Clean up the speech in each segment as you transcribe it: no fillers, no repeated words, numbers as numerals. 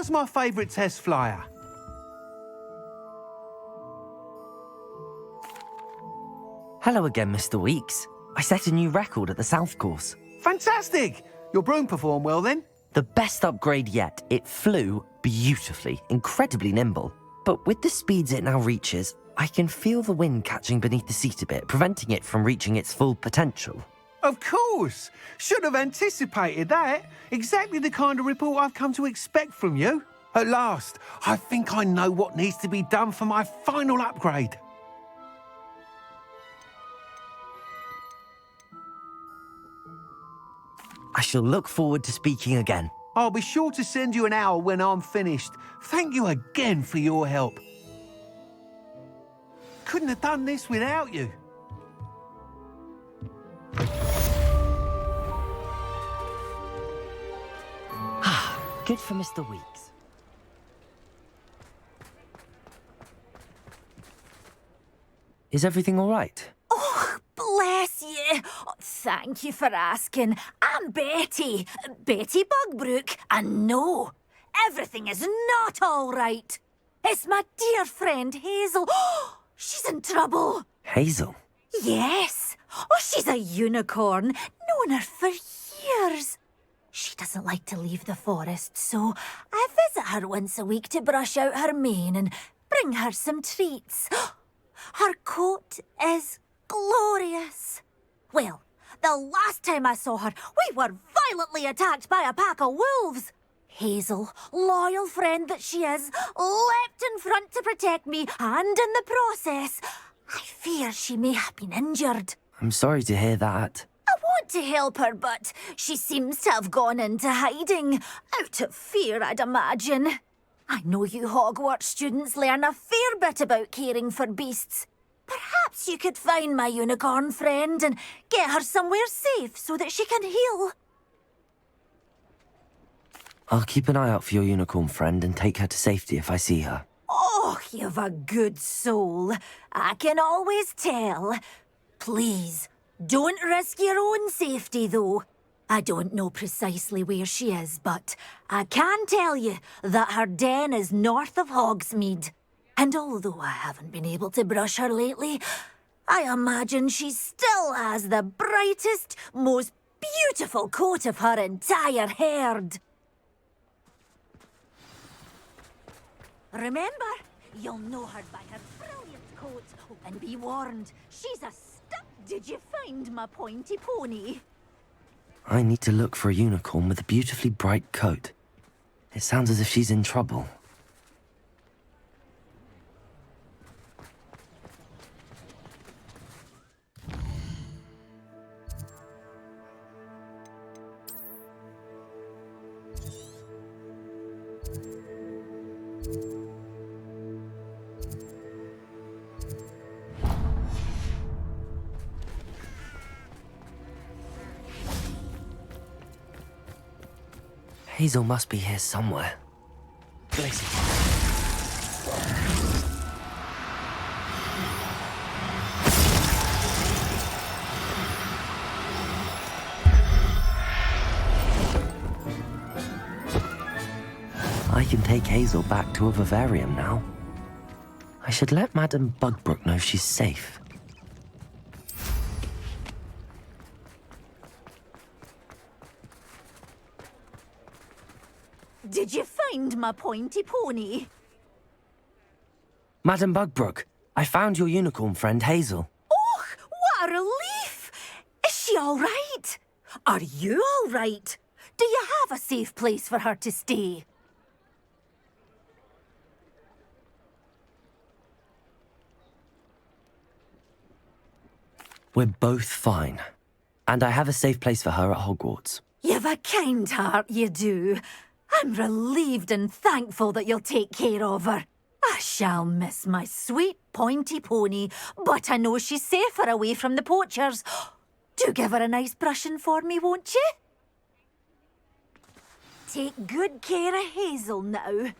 How's my favourite test flyer? Hello again, Mr. Weeks. I set a new record at the South Course. Fantastic! Your broom performed well then? The best upgrade yet. It flew beautifully, incredibly nimble. But with the speeds it now reaches, I can feel the wind catching beneath the seat a bit, preventing it from reaching its full potential. Of course! Should have anticipated that. Exactly the kind of report I've come to expect from you. At last, I think I know what needs to be done for my final upgrade. I shall look forward to speaking again. I'll be sure to send you an hour when I'm finished. Thank you again for your help. Couldn't have done this without you. Good for Mr. Weeks. Is everything all right? Oh, bless you. Oh, thank you for asking. I'm Betty. Betty Bugbrook. And no, everything is not all right. It's my dear friend Hazel. Oh, she's in trouble. Hazel? Yes. Oh, she's a unicorn. Known her for years. She doesn't like to leave the forest, so I visit her once a week to brush out her mane and bring her some treats. Her coat is glorious. Well, the last time I saw her, we were violently attacked by a pack of wolves. Hazel, loyal friend that she is, leapt in front to protect me, and in the process, I fear she may have been injured. I'm sorry to hear that. I want to help her, but she seems to have gone into hiding. Out of fear, I'd imagine. I know you Hogwarts students learn a fair bit about caring for beasts. Perhaps you could find my unicorn friend and get her somewhere safe so that she can heal. I'll keep an eye out for your unicorn friend and take her to safety if I see her. Oh, you've a good soul. I can always tell. Please, don't risk your own safety, though. I don't know precisely where she is, but I can tell you that her den is north of Hogsmeade. And although I haven't been able to brush her lately, I imagine she still has the brightest, most beautiful coat of her entire herd. Remember, you'll know her by her brilliant coat. Oh, and be warned, she's a stuck. Did you find my pointy pony? I need to look for a unicorn with a beautifully bright coat. It sounds as if she's in trouble. Hazel must be here somewhere. Bless you. I can take Hazel back to a vivarium now. I should let Madame Bugbrook know she's safe. Did you find my pointy pony? Madame Bugbrook, I found your unicorn friend Hazel. Oh, what a relief! Is she all right? Are you all right? Do you have a safe place for her to stay? We're both fine. And I have a safe place for her at Hogwarts. You've a kind heart, you do. I'm relieved and thankful that you'll take care of her. I shall miss my sweet pointy pony, but I know she's safer away from the poachers. Do give her a nice brushing for me, won't you? Take good care of Hazel now.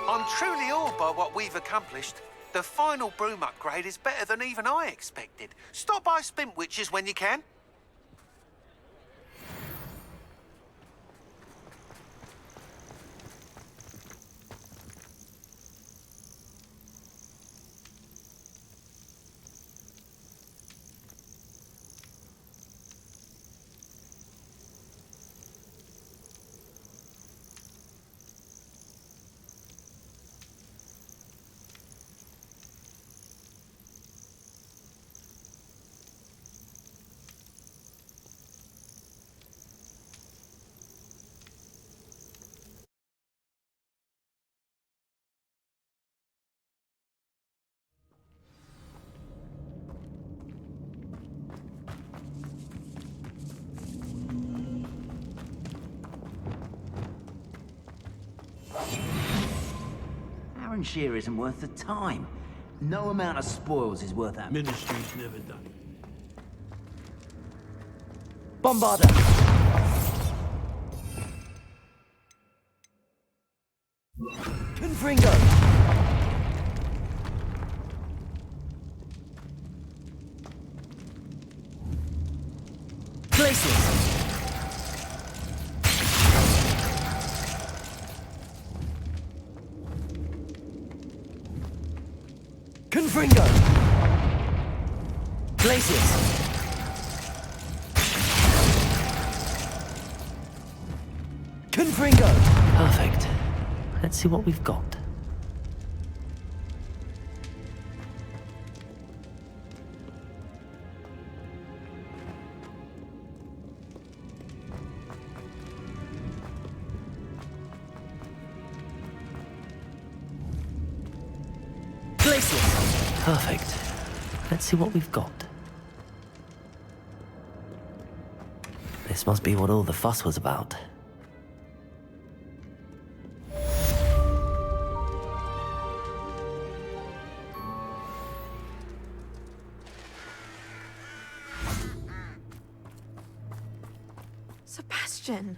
I'm truly awed by what we've accomplished. The final broom upgrade is better than even I expected. Stop by Spintwitches when you can. Share isn't worth the time. No amount of spoils is worth that. Ministry's never done it. Bombarder! Confringo! Places! Confringo! Places! Confringo! Perfect. Let's see what we've got. Perfect. Let's see what we've got. This must be what all the fuss was about. Sebastian,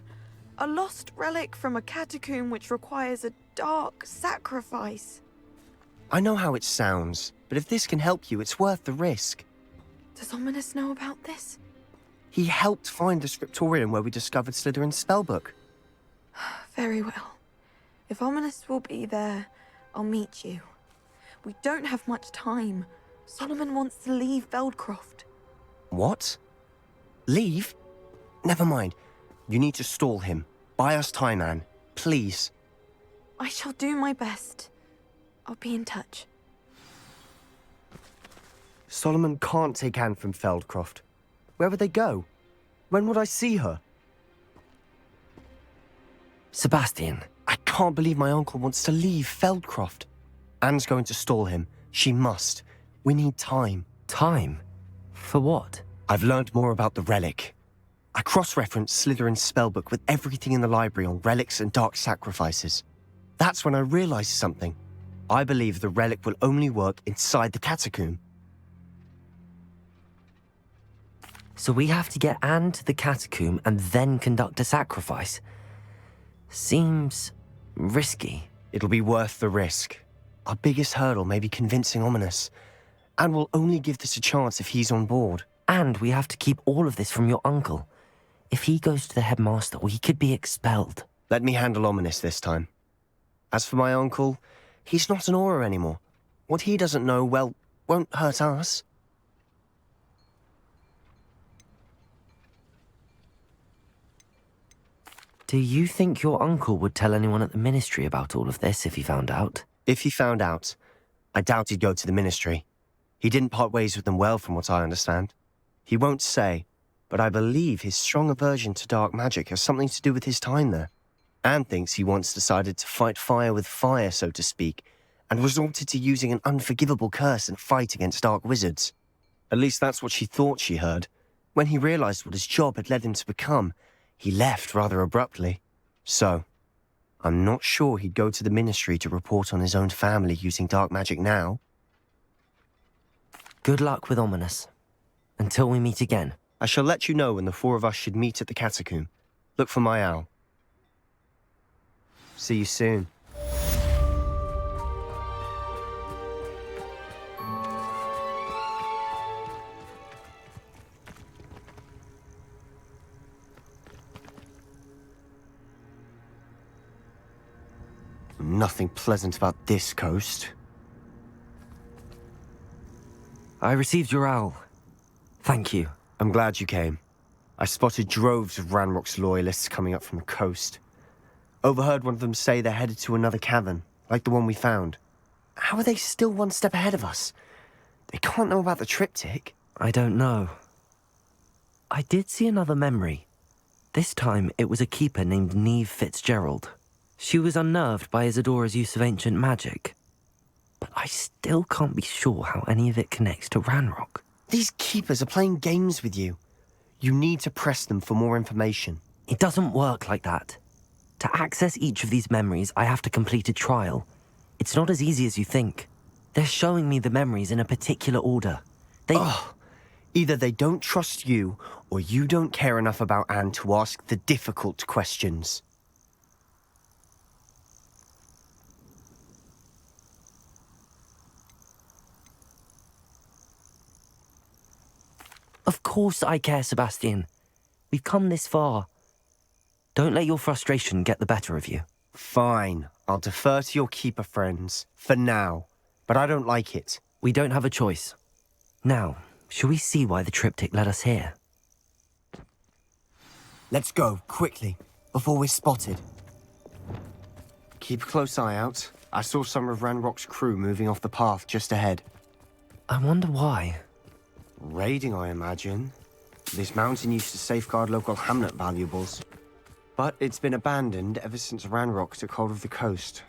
a lost relic from a catacomb which requires a dark sacrifice. I know how it sounds, but if this can help you, it's worth the risk. Does Ominous know about this? He helped find the scriptorium where we discovered Slytherin's spellbook. Very well. If Ominous will be there, I'll meet you. We don't have much time. Solomon wants to leave Feldcroft. What? Leave? Never mind. You need to stall him. Buy us time, Anne. Please. I shall do my best. I'll be in touch. Solomon can't take Anne from Feldcroft. Where would they go? When would I see her? Sebastian. I can't believe my uncle wants to leave Feldcroft. Anne's going to stall him. She must. We need time. Time? For what? I've learned more about the relic. I cross-referenced Slytherin's spellbook with everything in the library on relics and dark sacrifices. That's when I realized something. I believe the relic will only work inside the catacomb. So we have to get Anne to the catacomb and then conduct a sacrifice. Seems risky. It'll be worth the risk. Our biggest hurdle may be convincing Ominous. And we'll only give this a chance if he's on board. And we have to keep all of this from your uncle. If he goes to the headmaster, we could be expelled. Let me handle Ominous this time. As for my uncle, he's not an Auror anymore. What he doesn't know, well, won't hurt us. Do you think your uncle would tell anyone at the ministry about all of this if he found out? If he found out, I doubt he'd go to the ministry. He didn't part ways with them well, from what I understand. He won't say, but I believe his strong aversion to dark magic has something to do with his time there. Anne thinks he once decided to fight fire with fire, so to speak, and resorted to using an unforgivable curse and fight against dark wizards. At least that's what she thought she heard. When he realized what his job had led him to become, he left rather abruptly. So, I'm not sure he'd go to the ministry to report on his own family using dark magic now. Good luck with Ominous. Until we meet again. I shall let you know when the four of us should meet at the catacomb. Look for my owl. See you soon. Nothing pleasant about this coast. I received your owl. Thank you. I'm glad you came. I spotted droves of Ranrock's loyalists coming up from the coast. Overheard one of them say they're headed to another cavern, like the one we found. How are they still one step ahead of us? They can't know about the triptych. I don't know. I did see another memory. This time, it was a keeper named Neve Fitzgerald. She was unnerved by Isadora's use of ancient magic. But I still can't be sure how any of it connects to Ranrock. These keepers are playing games with you. You need to press them for more information. It doesn't work like that. To access each of these memories, I have to complete a trial. It's not as easy as you think. They're showing me the memories in a particular order. Either they don't trust you, or you don't care enough about Anne to ask the difficult questions. Of course I care, Sebastian. We've come this far. Don't let your frustration get the better of you. Fine, I'll defer to your keeper friends, for now. But I don't like it. We don't have a choice. Now, shall we see why the triptych led us here? Let's go, quickly, before we're spotted. Keep a close eye out. I saw some of Ranrock's crew moving off the path just ahead. I wonder why. Raiding, I imagine. This mountain used to safeguard local hamlet valuables. But it's been abandoned ever since Ranrock took hold of the coast.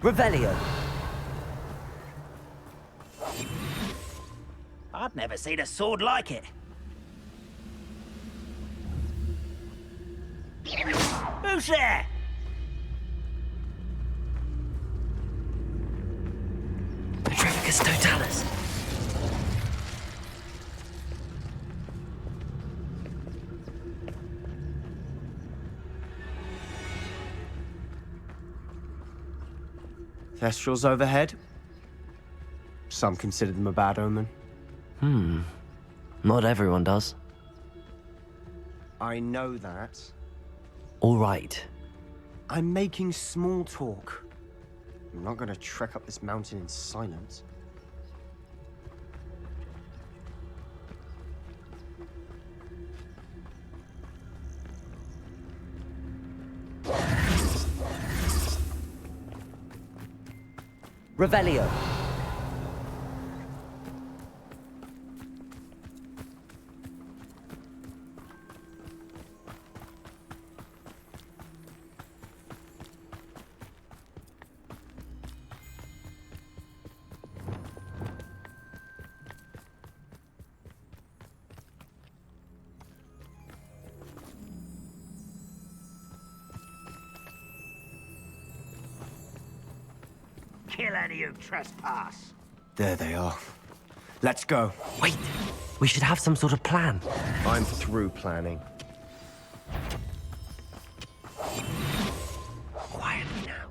Revelio. I've never seen a sword like it. Who's there? Petrificus Totalis. Thestrals overhead. Some consider them a bad omen. Not everyone does. I know that. All right. I'm making small talk. I'm not gonna trek up this mountain in silence. Revelio. Kill any who trespass. There they are. Let's go. Wait, we should have some sort of plan. I'm through planning. Quietly now.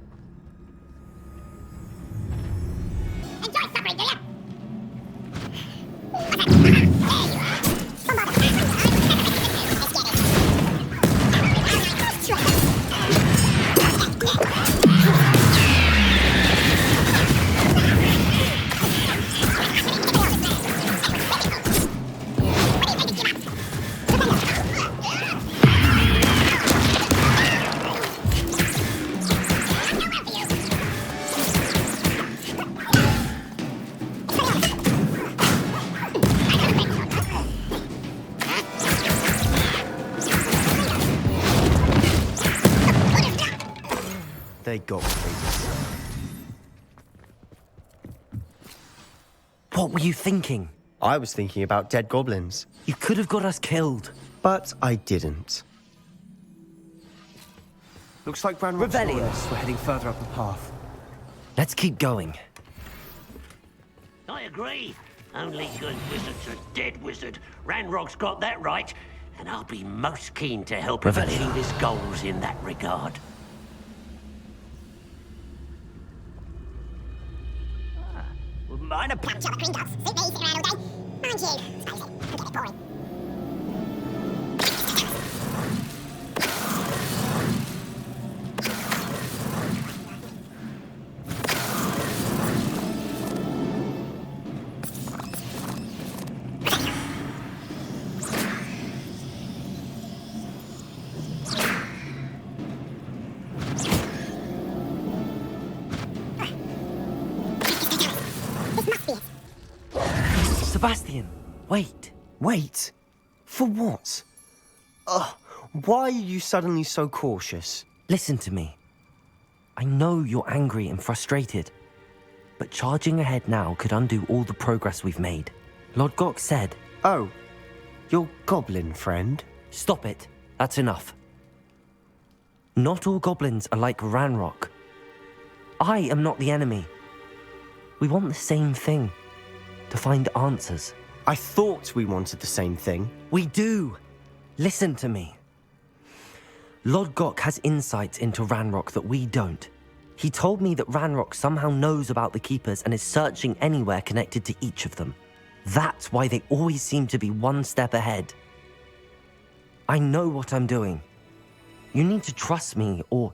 They got me. What were you thinking? I was thinking about dead goblins, You could have got us killed. but I didn't. Looks like Ranrock's Revelio. loyalists were heading further up the path. Let's keep going. I agree. Only good wizards are dead wizard. Ranrock's got that right. And I'll be most keen to help him Revelio. achieve his goals in that regard. mind a Come, chop green dogs. Suit me, sitting around all day. Aren't you? Suppose it. I'm getting boring. Sebastian, wait. Wait? For what? Why are you suddenly so cautious? Listen to me. I know you're angry and frustrated, but charging ahead now could undo all the progress we've made. Lord Gok said... Oh, your goblin friend? Stop it. That's enough. Not all goblins are like Ranrock. I am not the enemy. We want the same thing. To find answers. I thought we wanted the same thing. We do. Listen to me. Lord Gok has insights into Ranrock that we don't. He told me that Ranrock somehow knows about the Keepers and is searching anywhere connected to each of them. That's why they always seem to be one step ahead. I know what I'm doing. You need to trust me, or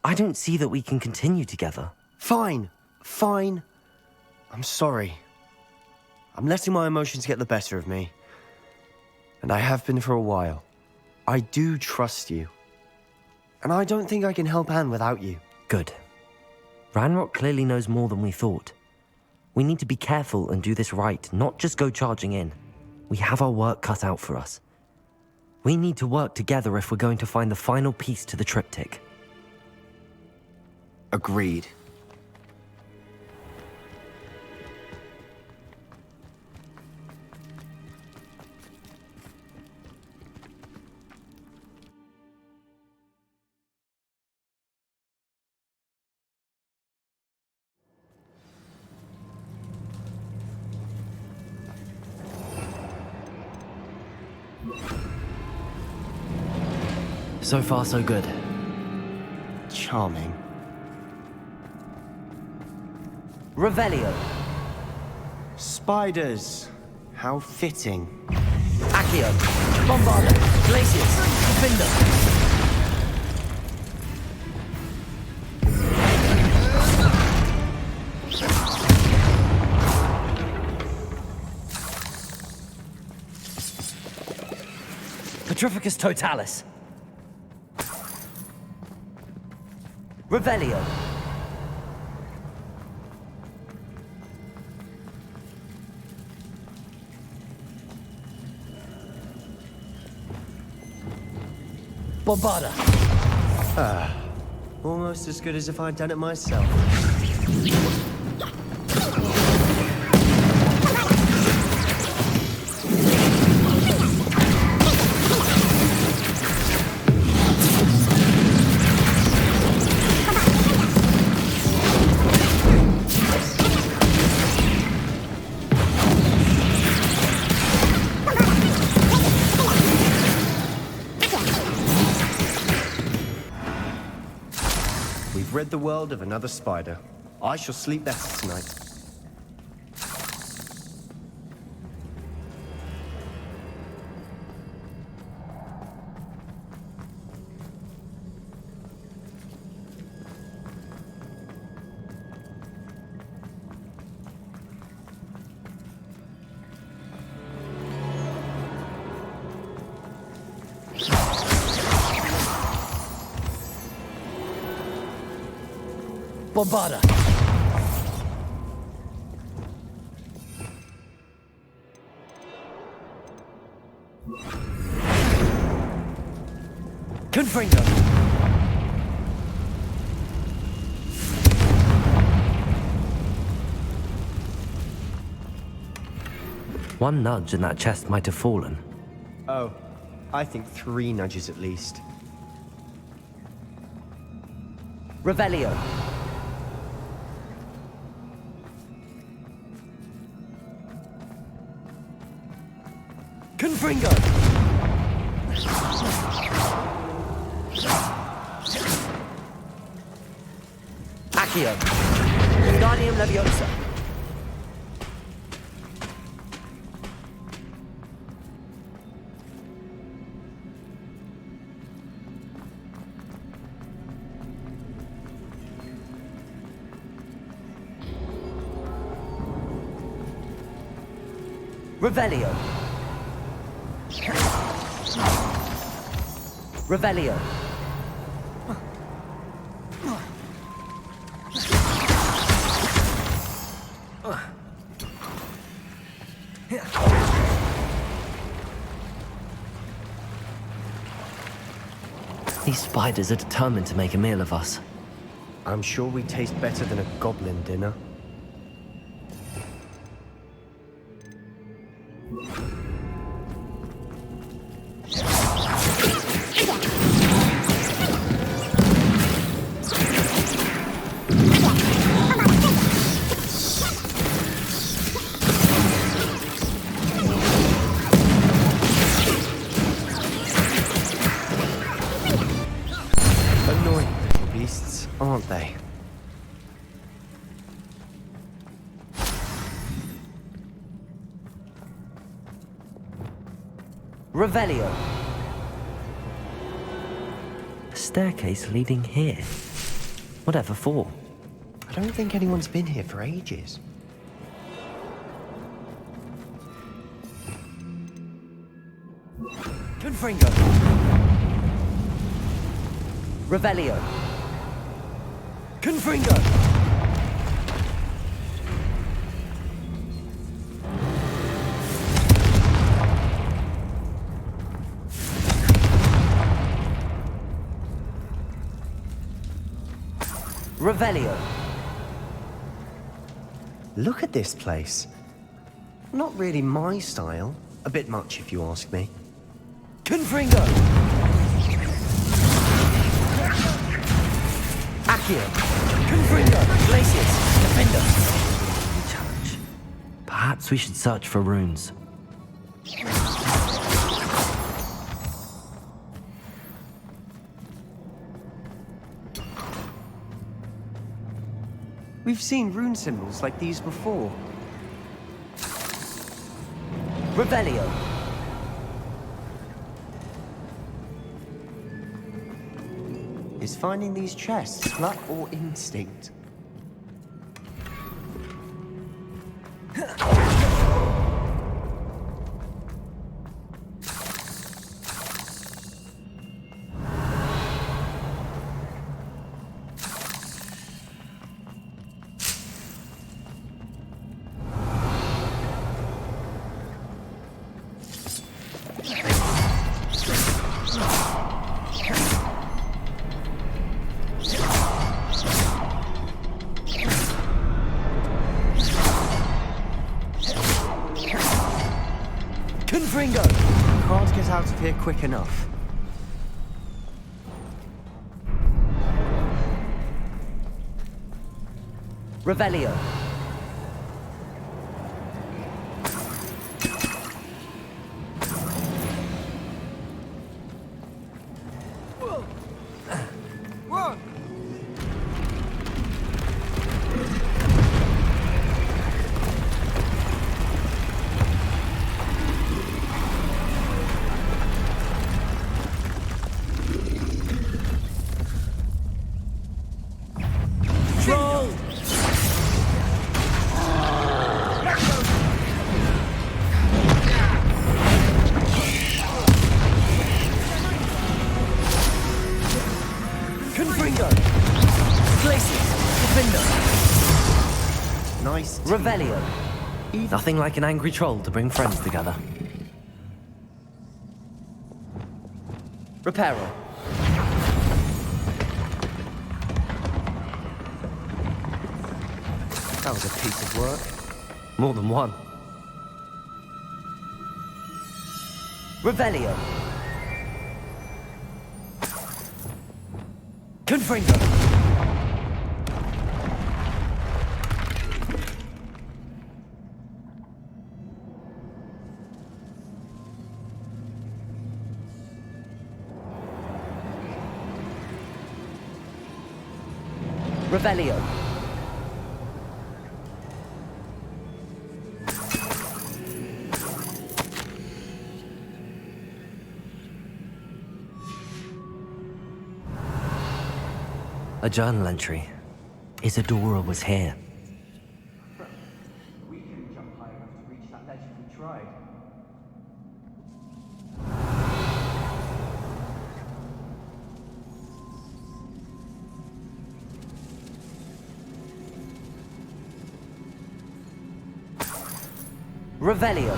I don't see that we can continue together. Fine. I'm sorry. I'm letting my emotions get the better of me. And I have been for a while. I do trust you. And I don't think I can help Anne without you. Good. Ranrock clearly knows more than we thought. We need to be careful and do this right, not just go charging in. We have our work cut out for us. We need to work together if we're going to find the final piece to the triptych. Agreed. So far, so good. Charming. Revelio. Spiders. How fitting. Accio. Bombarda. Glacius. Defender. Petrificus Totalis. Revelio. Bombarda. Almost as good as if I'd done it myself. Rid the world of another spider. I shall sleep better tonight. Bombarda. Confringo. One nudge and that chest might have fallen. Oh, I think 3 nudges at least. Revelio. Confringo. Accio. Wingardium Leviosa. Revelio. Revelio. These spiders are determined to make a meal of us. I'm sure we taste better than a goblin dinner. Annoying little beasts, aren't they? Revelio. A staircase leading here. Whatever for? I don't think anyone's been here for ages. Confringo. Revelio. Confringo. Revelio. Look at this place. Not really my style. A bit much, if you ask me. Confringo. Accio. Confringo. Glacius. Defender. Challenge. Perhaps we should search for runes. We've seen rune symbols like these before. Revelio. Is finding these chests luck or instinct? Confringo. Can't get out of here quick enough. Revelio. Nice. Revelio. Nothing like an angry troll to bring friends together. Reparo. That was a piece of work. More than one. Revelio. Confringo. Revelio. A journal entry. Isadora was here. We couldn't jump high enough to reach that ledge if we tried. Revelio.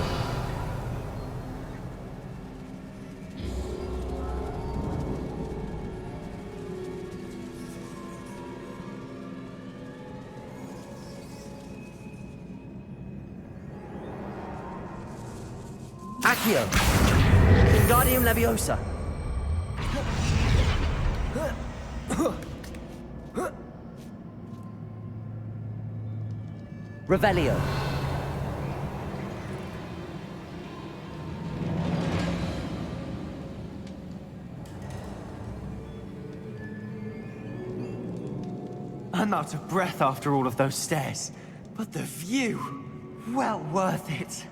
Accio. Wingardium Leviosa. Revelio. I'm out of breath after all of those stairs, but the view, well worth it.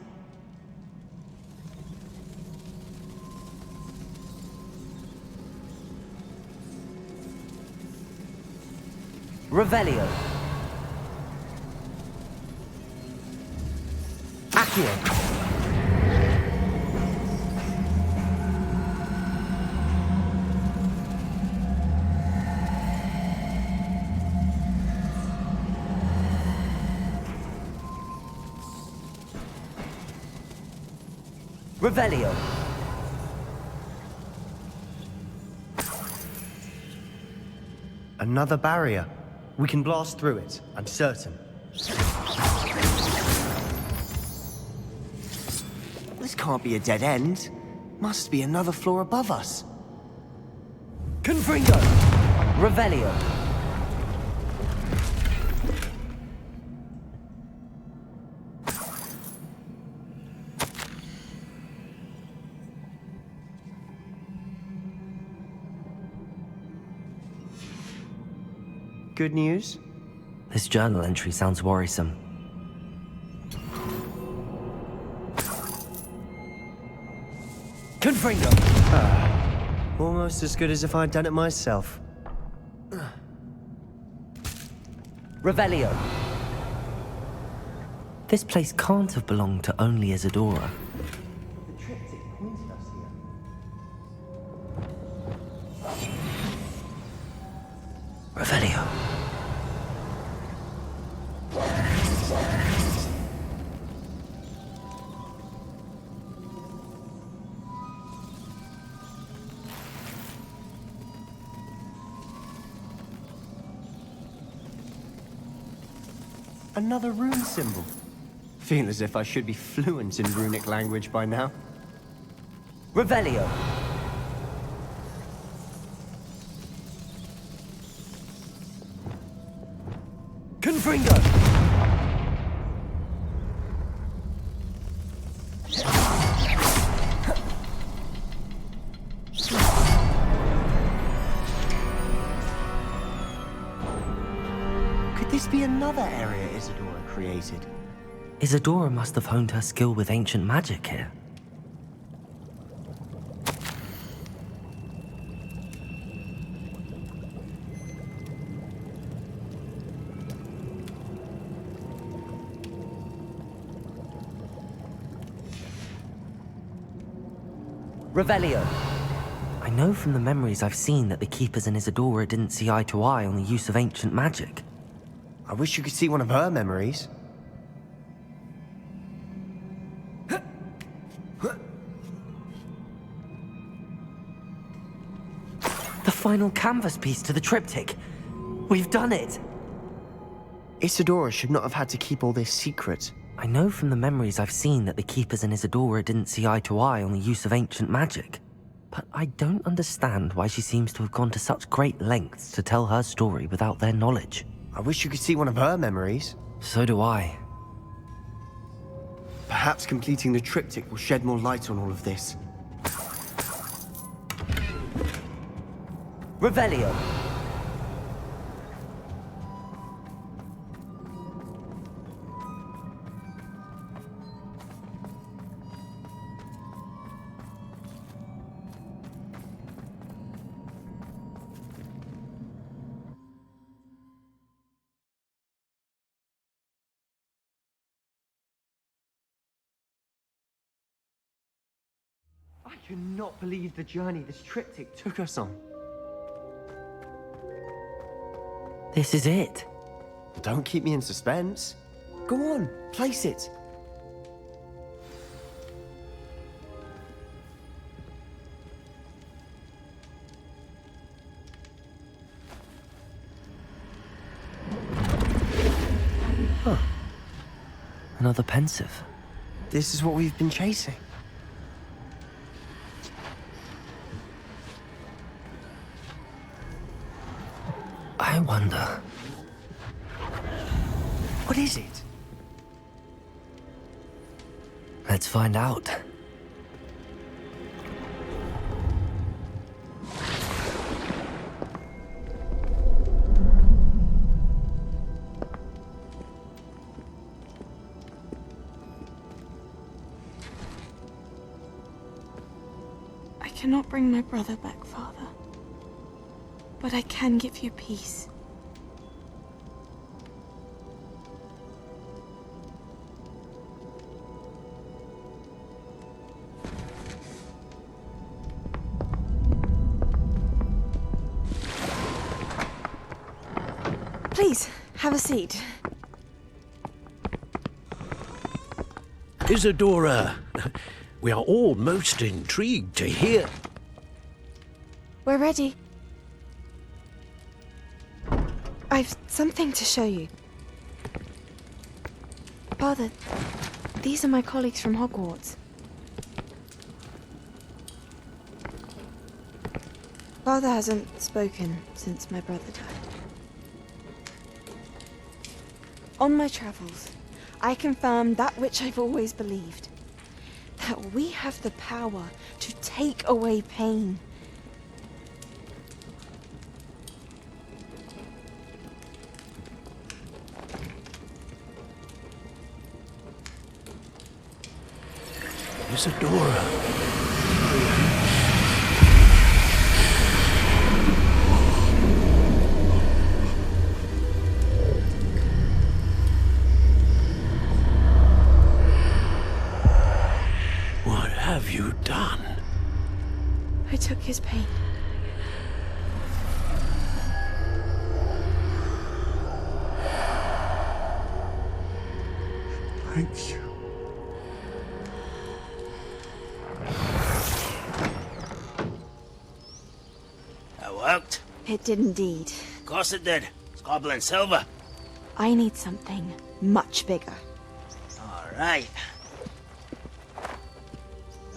Revelio. Accio. Revelio. Another barrier. We can blast through it, I'm certain. This can't be a dead end. Must be another floor above us. Confringo. Revelio. Good news? This journal entry sounds worrisome. Confringo. Almost as good as if I'd done it myself. Revelio. This place can't have belonged to only Isadora. The triptych pointed us here. Revelio. Another rune symbol. Feel as if I should be fluent in runic language by now. Revelio. Confringo. Could this be another area Isadora created? Isadora must have honed her skill with ancient magic here. Revelio. I know from the memories I've seen that the Keepers and Isadora didn't see eye to eye on the use of ancient magic. I wish you could see one of her memories. The final canvas piece to the triptych. We've done it! Isadora should not have had to keep all this secret. I know from the memories I've seen that the Keepers and Isadora didn't see eye to eye on the use of ancient magic. But I don't understand why she seems to have gone to such great lengths to tell her story without their knowledge. I wish you could see one of her memories. So do I. Perhaps completing the triptych will shed more light on all of this. Revelio. I cannot believe the journey this triptych took us on. This is it. Don't keep me in suspense. Go on, place it. Another pensive. This is what we've been chasing. I wonder. What is it? Let's find out. I cannot bring my brother back, Father. But I can give you peace. Please, have a seat. Isadora, we are all most intrigued to hear. We're ready. I've something to show you. Father, these are my colleagues from Hogwarts. Father hasn't spoken since my brother died. On my travels, I confirmed that which I've always believed. That we have the power to take away pain. Isadora. What have you done? I took his pain. Thank you. That worked. It did indeed. Of course it did. It's goblin silver. I need something much bigger. All right.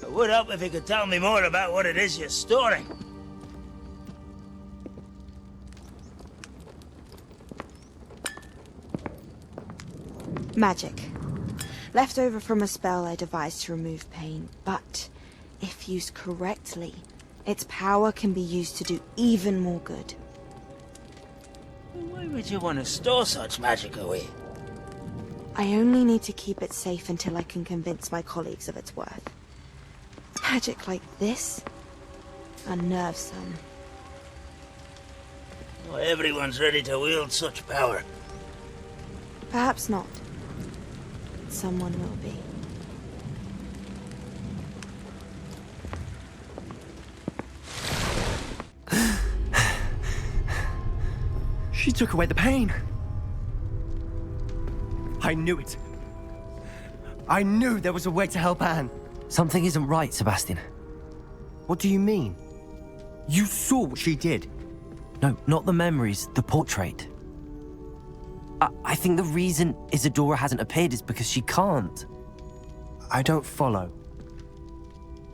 It would help if you could tell me more about what it is you're storing. Magic. Left over from a spell I devised to remove pain, but if used correctly, its power can be used to do even more good. Why would you want to store such magic away? I only need to keep it safe until I can convince my colleagues of its worth. Magic like this unnerves some. Not everyone's ready to wield such power. Perhaps not. Someone will be. She took away the pain. I knew it. I knew there was a way to help Anne. Something isn't right, Sebastian. What do you mean? You saw what she did. No, not the memories, the portrait. I think the reason Isadora hasn't appeared is because she can't. I don't follow.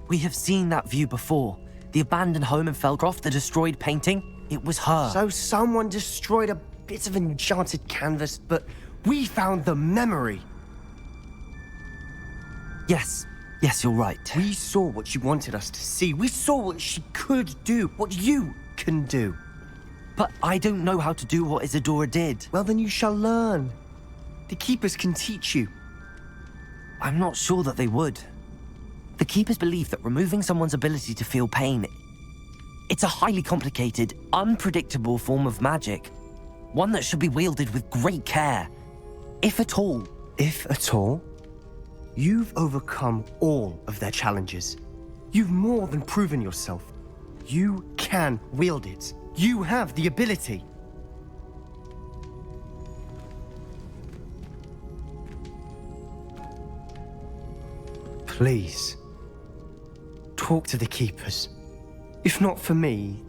We have seen that view before. The abandoned home in Felcroft, the destroyed painting, it was her. So someone destroyed a bit of enchanted canvas, but we found the memory. Yes, you're right. We saw what she wanted us to see. We saw what she could do, what you can do. But I don't know how to do what Isadora did. Well, then you shall learn. The Keepers can teach you. I'm not sure that they would. The Keepers believe that removing someone's ability to feel pain, it's a highly complicated, unpredictable form of magic. One that should be wielded with great care. If at all. If at all? You've overcome all of their challenges. You've more than proven yourself. You can wield it. You have the ability. Please, talk to the Keepers. If not for me,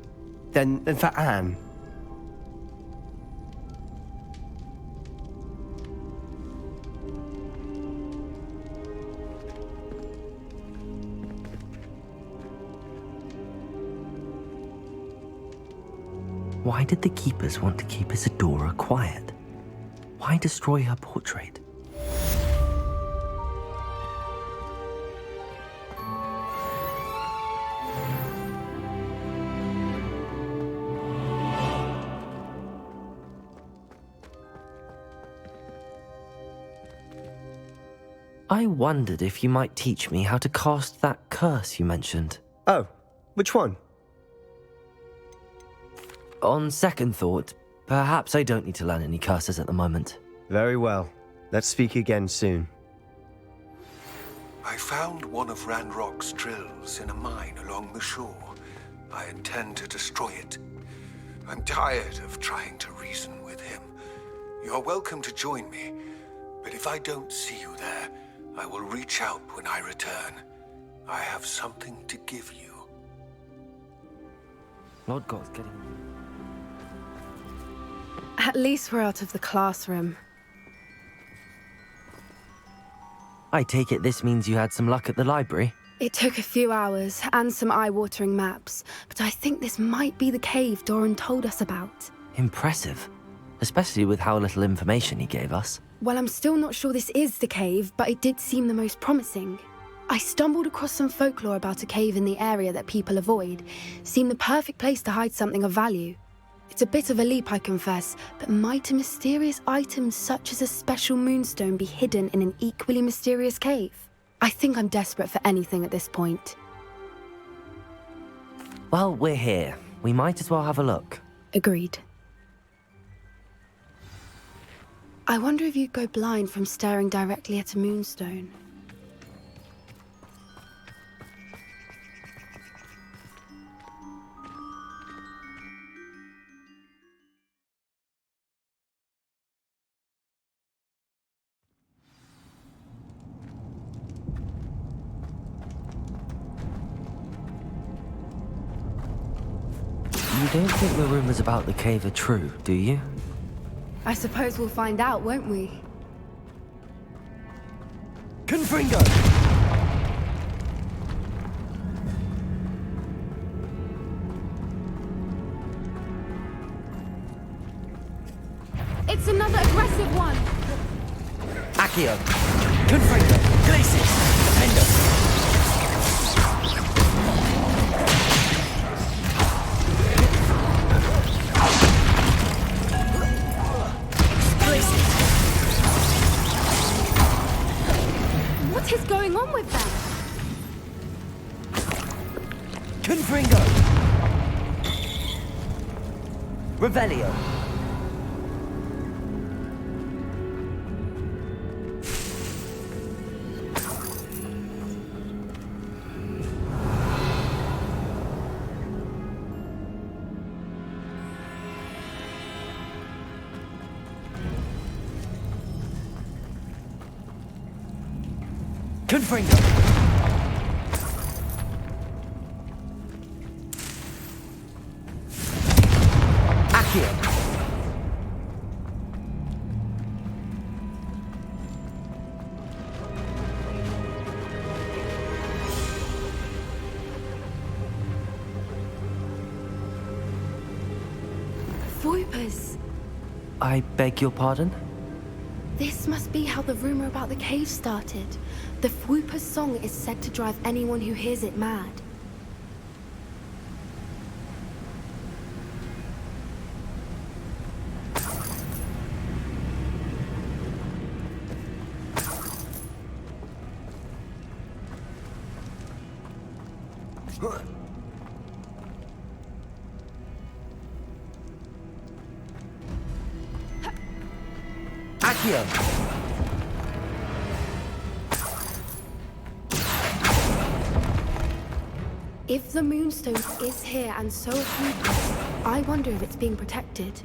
then for Anne. Why did the keepers want to keep Isadora quiet? Why destroy her portrait? I wondered if you might teach me how to cast that curse you mentioned. Oh, which one? On second thought, perhaps I don't need to learn any curses at the moment. Very well. Let's speak again soon. I found one of Ranrock's drills in a mine along the shore. I intend to destroy it. I'm tired of trying to reason with him. You're welcome to join me, but if I don't see you there, I will reach out when I return. I have something to give you. Lord God's getting... At least we're out of the classroom. I take it this means you had some luck at the library? It took a few hours and some eye-watering maps, but I think this might be the cave Doran told us about. Impressive. Especially with how little information he gave us. Well, I'm still not sure this is the cave, but it did seem the most promising. I stumbled across some folklore about a cave in the area that people avoid. Seemed the perfect place to hide something of value. It's a bit of a leap, I confess, but might a mysterious item such as a special moonstone be hidden in an equally mysterious cave? I think I'm desperate for anything at this point. Well, we're here. We might as well have a look. Agreed. I wonder if you'd go blind from staring directly at a moonstone. You don't think the rumors about the cave are true, do you? I suppose we'll find out, won't we? Confringo! It's another aggressive one! Accio! Confringo! Glacis! Defendo! What is going on with them? Confringo! Revelio! Confringo! Accio! Voipers! I beg your pardon? This must be how the rumor about the cave started. The Fwooper's song is said to drive anyone who hears it mad. Accio! If the Moonstone is here and so are Fwoopers, I wonder if it's being protected.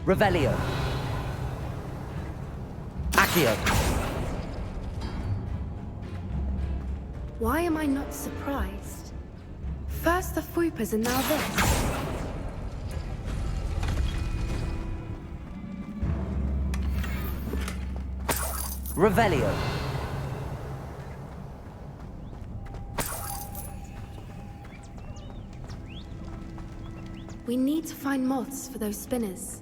Revelio! Accio! Why am I not surprised? First the Fupas and now this. Revelio. We need to find moths for those spinners.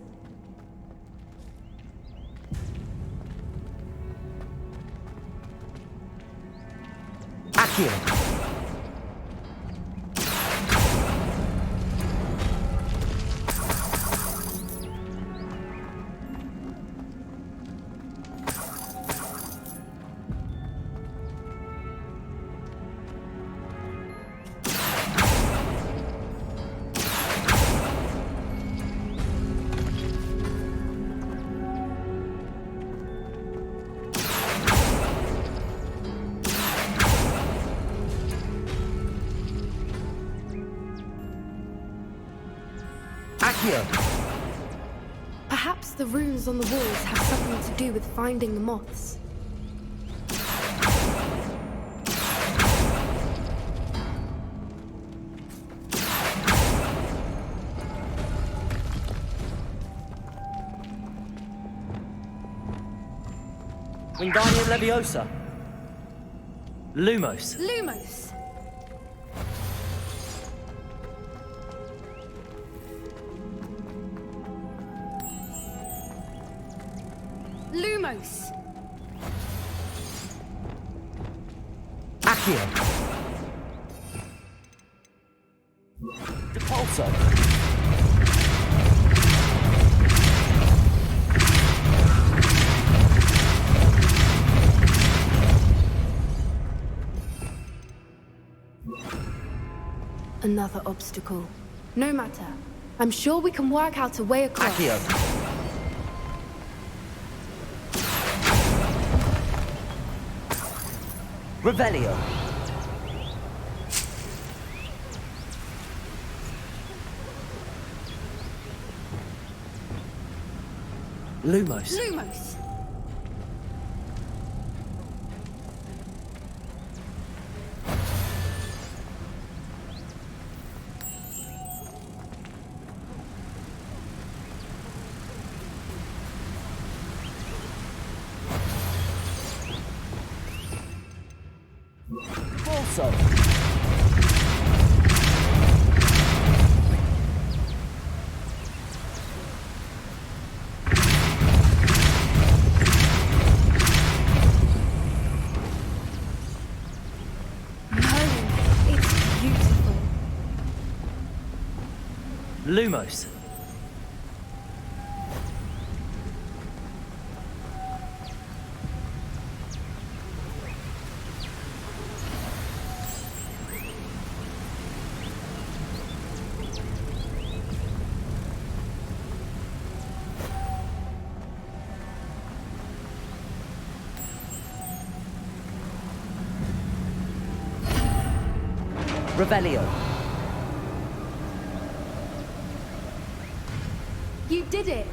Accio. Perhaps the runes on the walls have something to do with finding the moths. Wingardium Leviosa. Lumos. Lumos! Lumos! Accio. Depulso. Another obstacle. No matter. I'm sure we can work out a way across. Accio. Revelio. Lumos. Lumos! Also. It's beautiful. Lumos. Revelio. You did it!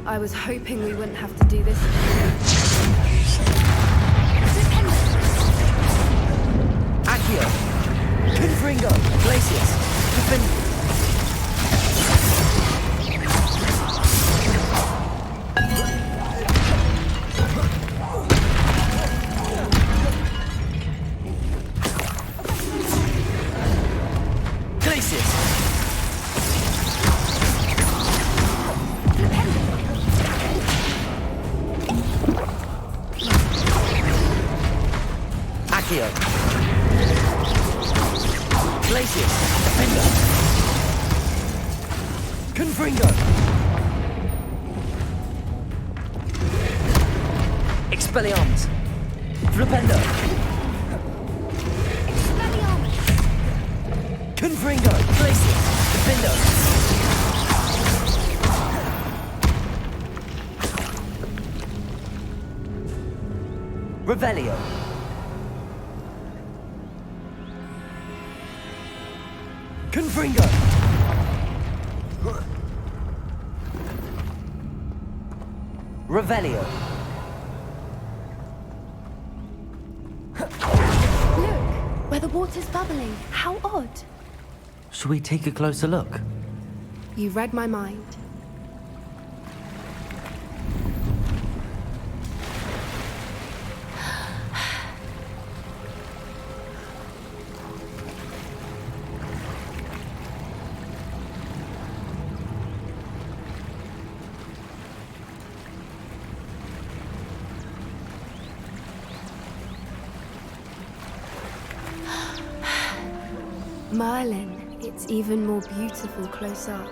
I was hoping we wouldn't have to do this again. Accio. Confringo. Glacius. Defend. Accio. Glacius. Defender. Confringo. Expelliarmus. Flipendo. Confringo. Glacius. Defender. Revelio. Confringo. Revelio. Look, where the water's bubbling. How odd. Shall we take a closer look? You read my mind. Merlin, it's even more beautiful close up.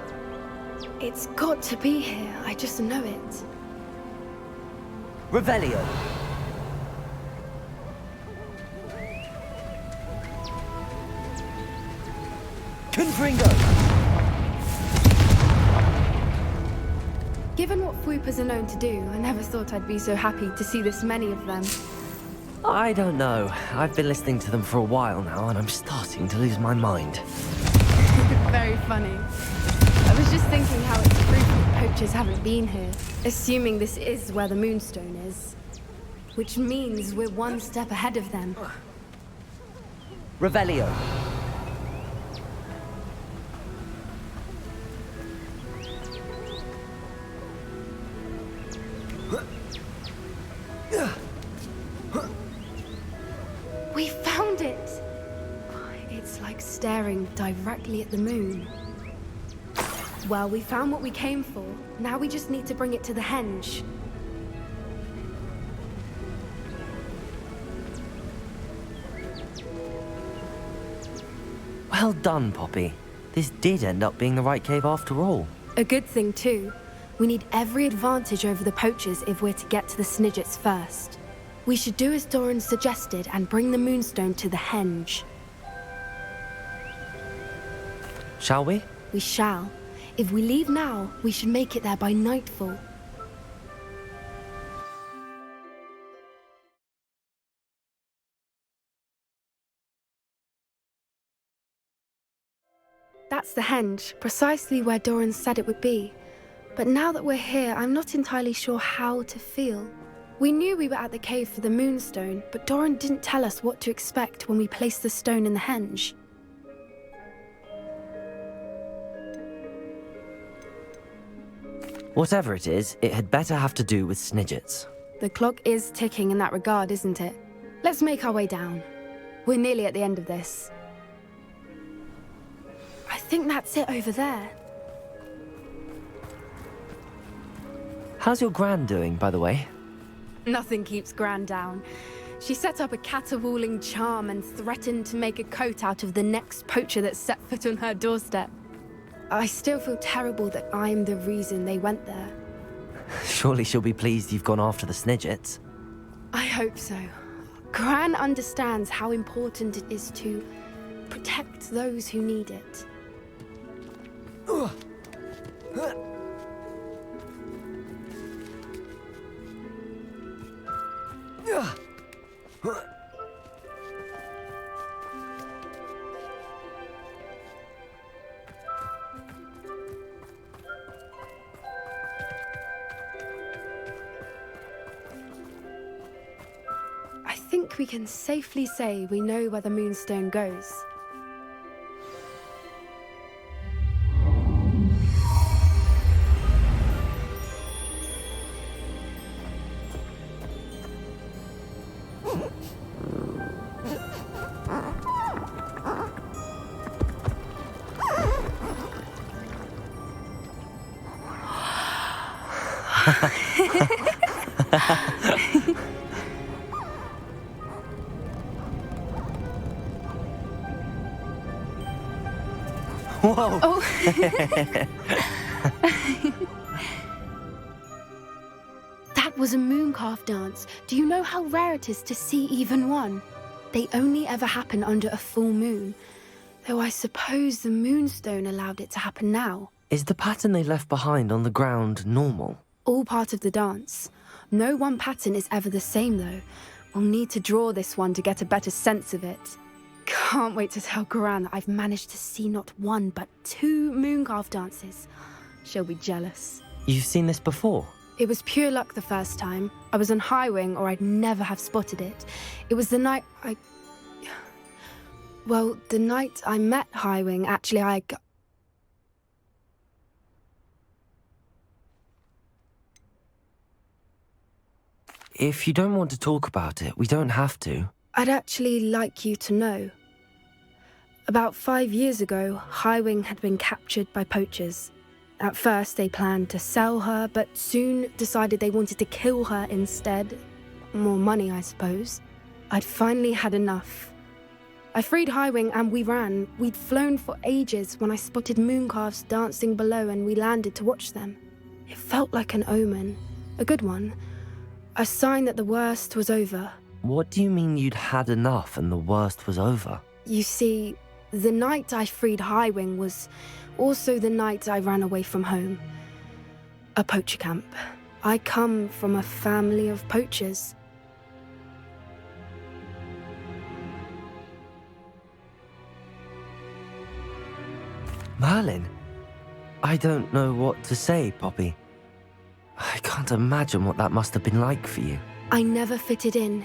It's got to be here, I just know it. Revelio. Confringo. Given what Fwoopas are known to do, I never thought I'd be so happy to see this many of them. I don't know. I've been listening to them for a while now, and I'm starting to lose my mind. Very funny. I was just thinking how it's proof that poachers haven't been here, assuming this is where the Moonstone is. Which means we're one step ahead of them. Revelio. We found it! It's like staring directly at the moon. Well, we found what we came for. Now we just need to bring it to the henge. Well done, Poppy. This did end up being the right cave after all. A good thing, too. We need every advantage over the poachers if we're to get to the Snidgets first. We should do as Doran suggested and bring the Moonstone to the henge. Shall we? We shall. If we leave now, we should make it there by nightfall. That's the henge, precisely where Doran said it would be. But now that we're here, I'm not entirely sure how to feel. We knew we were at the cave for the Moonstone, but Doran didn't tell us what to expect when we placed the stone in the henge. Whatever it is, it had better have to do with Snidgets. The clock is ticking in that regard, isn't it? Let's make our way down. We're nearly at the end of this. I think that's it over there. How's your Gran doing, by the way? Nothing keeps Gran down. She set up a caterwauling charm and threatened to make a coat out of the next poacher that set foot on her doorstep. I still feel terrible that I'm the reason they went there. Surely she'll be pleased you've gone after the Snidgets. I hope so. Gran understands how important it is to protect those who need it. I think we can safely say we know where the Moonstone goes. Whoa! Oh. That was a mooncalf dance. Do you know how rare it is to see even one? They only ever happen under a full moon. Though I suppose the Moonstone allowed it to happen now. Is the pattern they left behind on the ground normal? All part of the dance. No one pattern is ever the same, though. We'll need to draw this one to get a better sense of it. Can't wait to tell Gran that I've managed to see not one, but 2 mooncalf dances. She'll be jealous. You've seen this before? It was pure luck the first time. I was on Highwing, or I'd never have spotted it. It was the night Well, the night I met Highwing, actually, If you don't want to talk about it, we don't have to. I'd actually like you to know. About 5 years ago, Highwing had been captured by poachers. At first, they planned to sell her, but soon decided they wanted to kill her instead. More money, I suppose. I'd finally had enough. I freed Highwing and we ran. We'd flown for ages when I spotted mooncalves dancing below and we landed to watch them. It felt like an omen, a good one, a sign that the worst was over. What do you mean you'd had enough and the worst was over? You see, the night I freed Highwing was also the night I ran away from home. A poacher camp. I come from a family of poachers. Merlin? I don't know what to say, Poppy. I can't imagine what that must have been like for you. I never fitted in,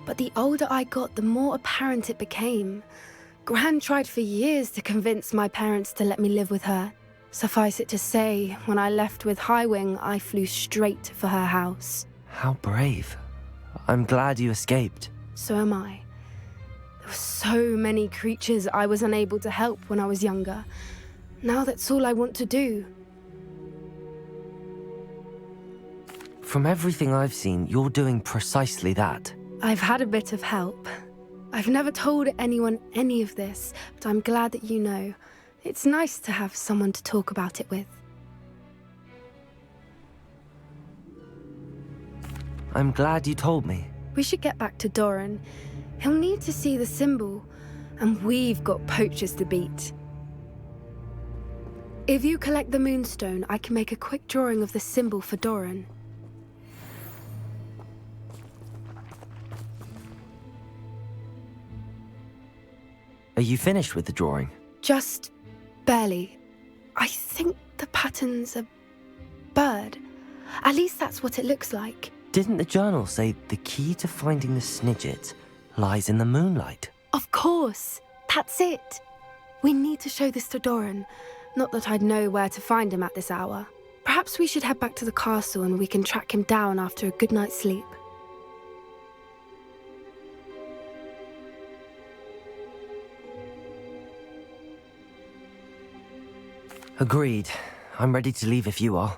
but the older I got, the more apparent it became. Gran tried for years to convince my parents to let me live with her. Suffice it to say, when I left with Highwing, I flew straight for her house. How brave. I'm glad you escaped. So am I. There were so many creatures I was unable to help when I was younger. Now that's all I want to do. From everything I've seen, you're doing precisely that. I've had a bit of help. I've never told anyone any of this, but I'm glad that you know. It's nice to have someone to talk about it with. I'm glad you told me. We should get back to Doran. He'll need to see the symbol, and we've got poachers to beat. If you collect the moonstone, I can make a quick drawing of the symbol for Doran. Are you finished with the drawing? Just barely. I think the pattern's a bird. At least that's what it looks like. Didn't the journal say the key to finding the Snidget lies in the moonlight? Of course. That's it. We need to show this to Doran. Not that I'd know where to find him at this hour. Perhaps we should head back to the castle and we can track him down after a good night's sleep. Agreed. I'm ready to leave if you are.